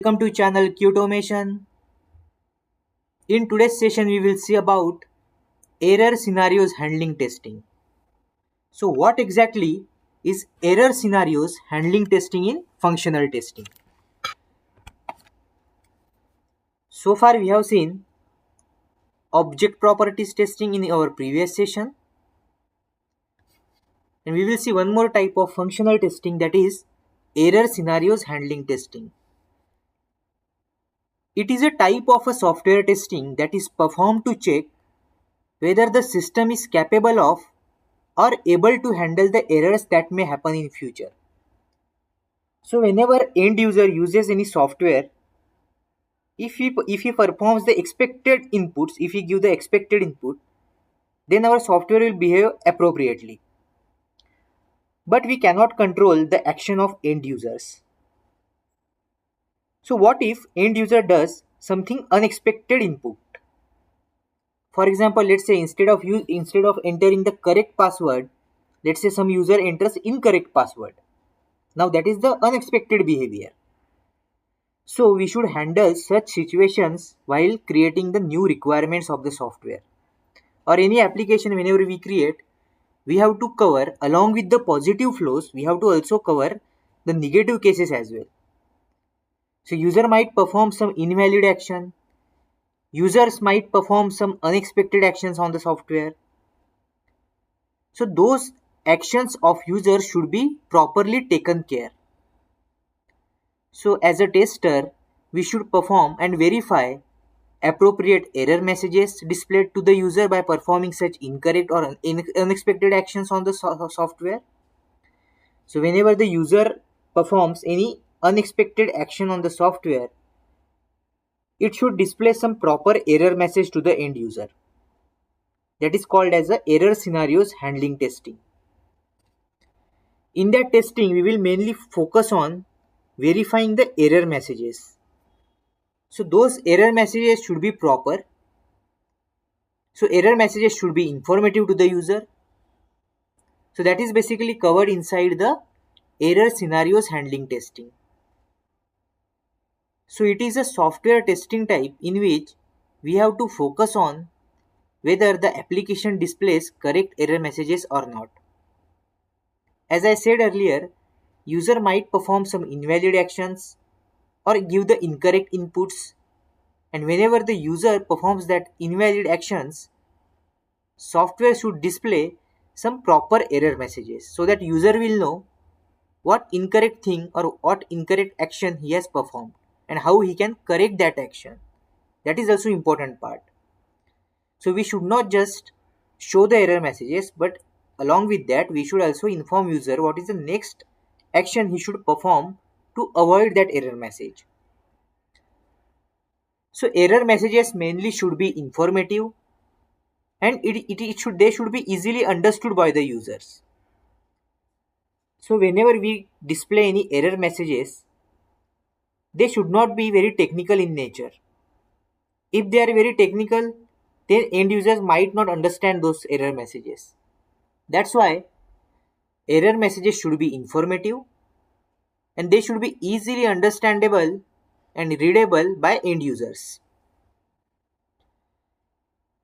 Welcome to channel Qautomation. In today's session we will see about error scenarios handling testing. So what exactly is error scenarios handling testing in functional testing? So far we have seen object properties testing in our previous session, and we will see one more type of functional testing, that is error scenarios handling testing. It is a type of a software testing that is performed to check whether the system is capable of or able to handle the errors that may happen in future. So whenever end user uses any software, if he performs the expected inputs, if he give the expected input, then our software will behave appropriately. But we cannot control the action of end users. So what if end user does something unexpected input? For example, let's say instead of entering the correct password, let's say some user enters incorrect password. Now that is the unexpected behavior. So we should handle such situations while creating the new requirements of the software. Or any application whenever we create, we have to cover, along with the positive flows, we have to also cover the negative cases as well. So user might perform some invalid action, users might perform some unexpected actions on the software. So those actions of users should be properly taken care. So as a tester, we should perform and verify appropriate error messages displayed to the user by performing such incorrect or unexpected actions on the software. So whenever the user performs any unexpected action on the software, it should display some proper error message to the end user. That is called as the error scenarios handling testing. In that testing, we will mainly focus on verifying the error messages. So those error messages should be proper. So error messages should be informative to the user. So that is basically covered inside the error scenarios handling testing. So it is a software testing type in which we have to focus on whether the application displays correct error messages or not. As I said earlier, user might perform some invalid actions or give the incorrect inputs, and whenever the user performs that invalid actions, software should display some proper error messages so that user will know what incorrect thing or what incorrect action he has performed and how he can correct that action. That is also important part. So we should not just show the error messages, but along with that we should also inform user what is the next action he should perform to avoid that error message. So error messages mainly should be informative, and they should be easily understood by the users. So whenever we display any error messages, they should not be very technical in nature. If they are very technical, then end users might not understand those error messages. That's why error messages should be informative and they should be easily understandable and readable by end users.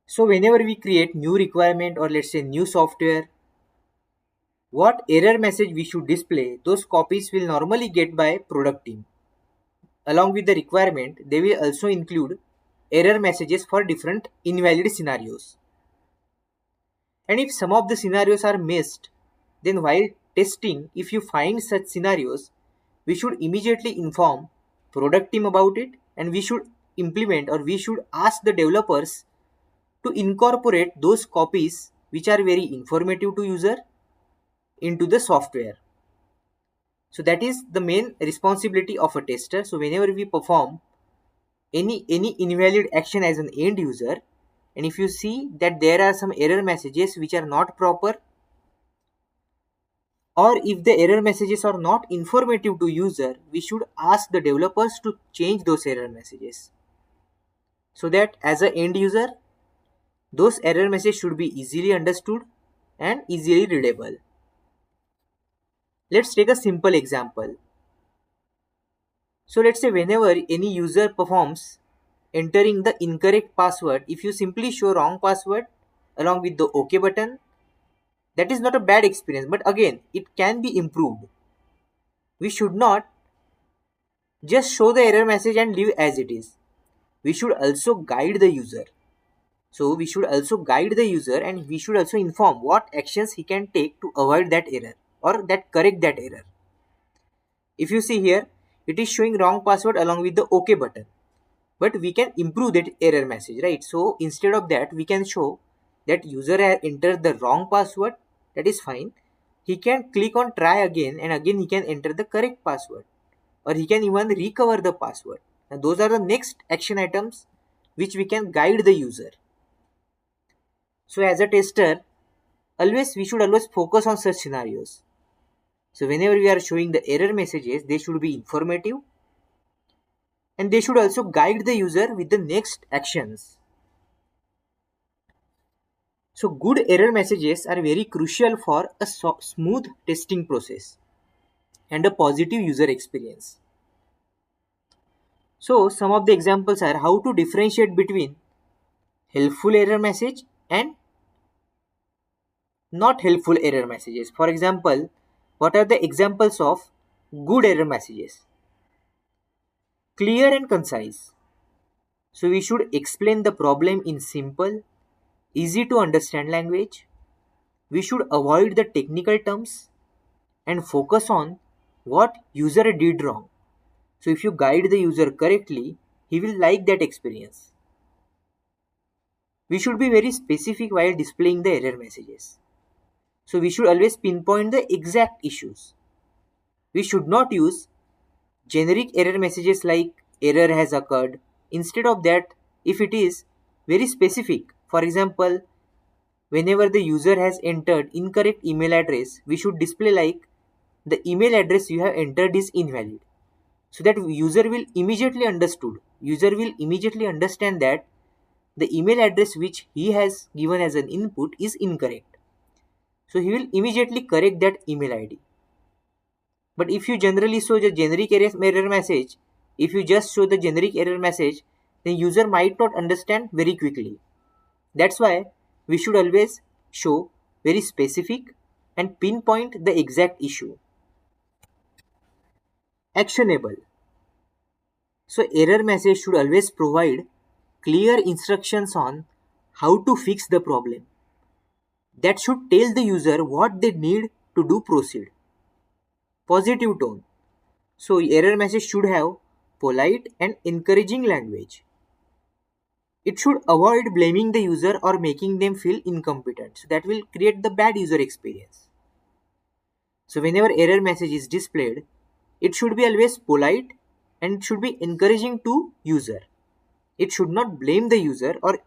So whenever we create new requirement or let's say new software, what error message we should display, those copies will normally get by product team. Along with the requirement, they will also include error messages for different invalid scenarios. And if some of the scenarios are missed, then while testing, if you find such scenarios, we should immediately inform product team about it, and we should implement or we should ask the developers to incorporate those copies which are very informative to user into the software. So that is the main responsibility of a tester. So whenever we perform any invalid action as an end user, and if you see that there are some error messages which are not proper, or if the error messages are not informative to user, we should ask the developers to change those error messages so that as an end user, those error messages should be easily understood and easily readable. Let's take a simple example. So let's say whenever any user performs entering the incorrect password, if you simply show wrong password along with the OK button, that is not a bad experience, but again, it can be improved. We should not just show the error message and leave as it is. We should also guide the user. So we should also guide the user, and we should also inform what actions he can take to avoid that error or that correct that error. If you see here, it is showing wrong password along with the OK button. But we can improve that error message, right? So instead of that, we can show that user has entered the wrong password. That is fine. He can click on try again, and again he can enter the correct password, or he can even recover the password. And those are the next action items which we can guide the user. So as a tester, we should always focus on such scenarios. So whenever we are showing the error messages, they should be informative, and they should also guide the user with the next actions. So good error messages are very crucial for a smooth testing process and a positive user experience. So some of the examples are how to differentiate between helpful error message and not helpful error messages. For example, what are the examples of good error messages? Clear and concise. So we should explain the problem in simple, easy to understand language. We should avoid the technical terms and focus on what user did wrong. So if you guide the user correctly, he will like that experience. We should be very specific while displaying the error messages. So we should always pinpoint the exact issues. We should not use generic error messages like error has occurred. Instead of that, if it is very specific, for example, whenever the user has entered incorrect email address, we should display like the email address you have entered is invalid. So that user will immediately understand that the email address which he has given as an input is incorrect. So he will immediately correct that email ID. But if you generally show the generic error message, if you just show the generic error message, then user might not understand very quickly. That's why we should always show very specific and pinpoint the exact issue. Actionable. So error message should always provide clear instructions on how to fix the problem. That should tell the user what they need to do proceed. Positive tone. So error message should have polite and encouraging language. It should avoid blaming the user or making them feel incompetent. So that will create the bad user experience. So whenever error message is displayed, it should be always polite and it should be encouraging to user. It should not blame the user or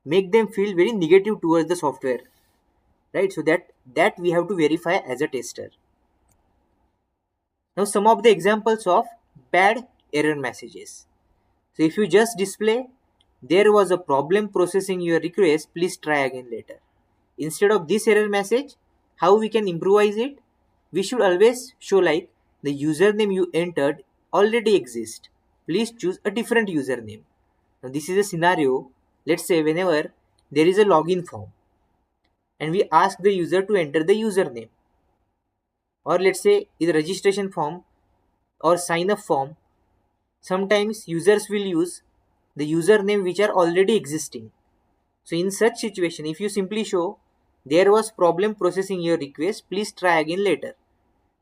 make them feel very negative towards the software, right? So that we have to verify as a tester. Now some of the examples of bad error messages. So if you just display there was a problem processing your request, please try again later. Instead of this error message, how we can improvise it? We should always show like the username you entered already exists. Please choose a different username. Now this is a scenario. Let's say whenever there is a login form and we ask the user to enter the username, or let's say in the registration form or sign up form, sometimes users will use the username which are already existing. So in such situation, if you simply show there was problem processing your request, please try again later.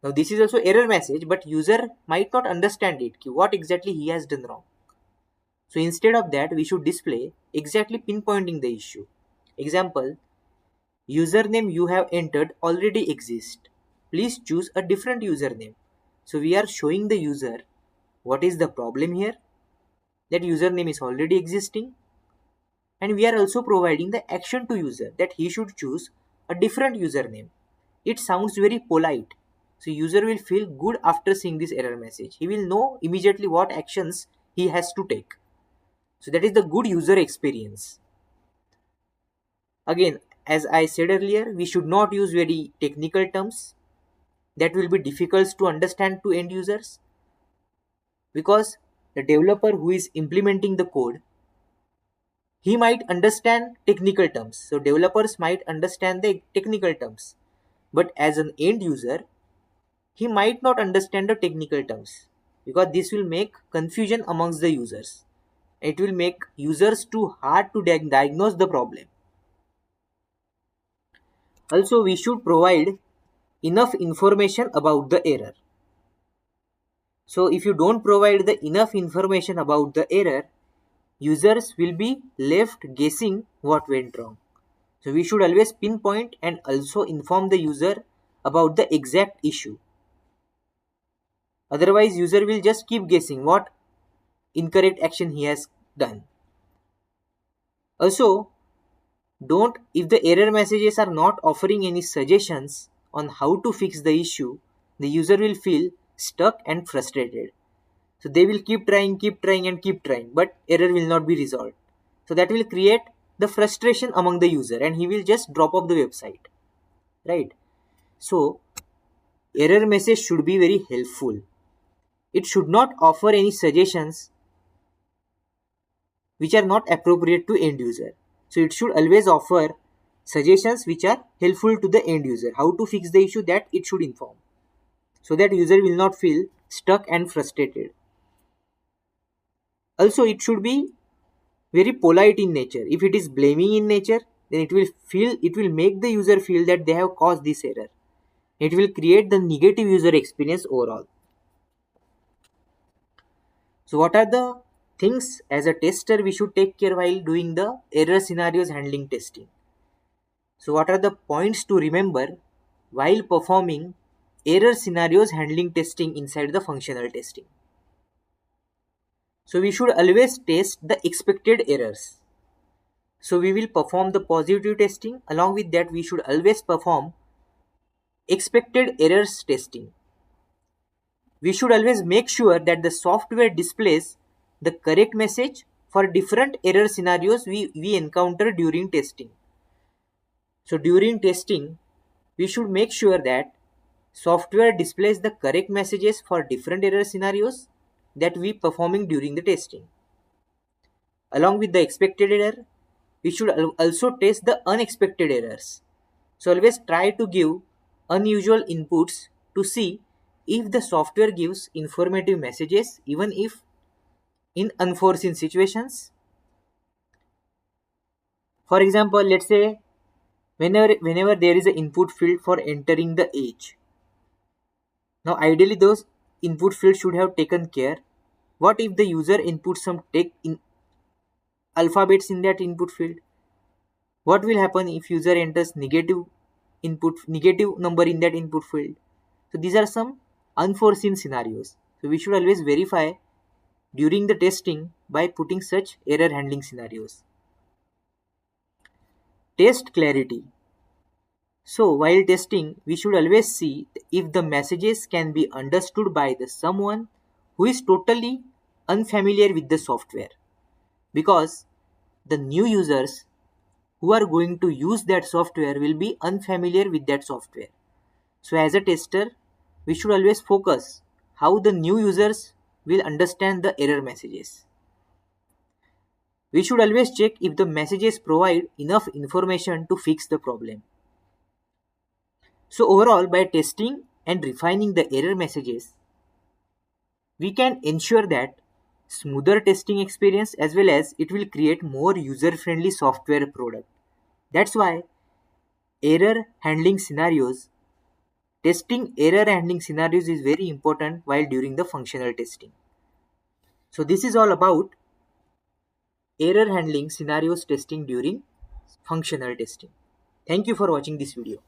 Now this is also error message, but user might not understand it, what exactly he has done wrong. So instead of that, we should display exactly pinpointing the issue. Example, username you have entered already exists. Please choose a different username. So we are showing the user what is the problem here. That username is already existing, and we are also providing the action to user that he should choose a different username. It sounds very polite, so user will feel good after seeing this error message. He will know immediately what actions he has to take. So that is the good user experience. Again, as I said earlier, we should not use very technical terms that will be difficult to understand to end users. because the developer who is implementing the code, he might understand technical terms. So developers might understand the technical terms, but as an end user, he might not understand the technical terms, because this will make confusion amongst the users. It will make users too hard to diagnose the problem. Also, we should provide enough information about the error. So if you don't provide the enough information about the error, users will be left guessing what went wrong. So we should always pinpoint and also inform the user about the exact issue. Otherwise, user will just keep guessing what incorrect action he has done. Also, if the error messages are not offering any suggestions on how to fix the issue, the user will feel stuck and frustrated. So they will keep trying and keep trying, but error will not be resolved. So that will create the frustration among the user and he will just drop off the website, right? So error message should be very helpful. It should not offer any suggestions which are not appropriate to end user. So it should always offer suggestions which are helpful to the end user, how to fix the issue that it should inform, so that user will not feel stuck and frustrated. Also, it should be very polite in nature. If it is blaming in nature, then it will make the user feel that they have caused this error. It will create the negative user experience overall. So what are the things as a tester we should take care while doing the error scenarios handling testing? So what are the points to remember while performing error scenarios handling testing inside the functional testing? So we should always test the expected errors. So we will perform the positive testing. Along with that, we should always perform expected errors testing. We should always make sure that the software displays the correct message for different error scenarios we encounter during testing. So during testing, we should make sure that software displays the correct messages for different error scenarios that we performing during the testing. Along with the expected error, we should also test the unexpected errors. So always try to give unusual inputs to see if the software gives informative messages even if in unforeseen situations. For example, let's say whenever there is an input field for entering the age. Now ideally those input fields should have taken care. What if the user inputs some alphabets in that input field? What will happen if user enters negative number in that input field? So these are some unforeseen scenarios. So we should always verify during the testing by putting such error handling scenarios. Test clarity. So while testing, we should always see if the messages can be understood by someone who is totally unfamiliar with the software, because the new users who are going to use that software will be unfamiliar with that software. So as a tester, we should always focus how the new users will understand the error messages. We should always check if the messages provide enough information to fix the problem. So overall, by testing and refining the error messages, we can ensure that smoother testing experience, as well as it will create more user-friendly software product. That's why testing error handling scenarios is very important while during the functional testing. So this is all about error handling scenarios testing during functional testing. Thank you for watching this video.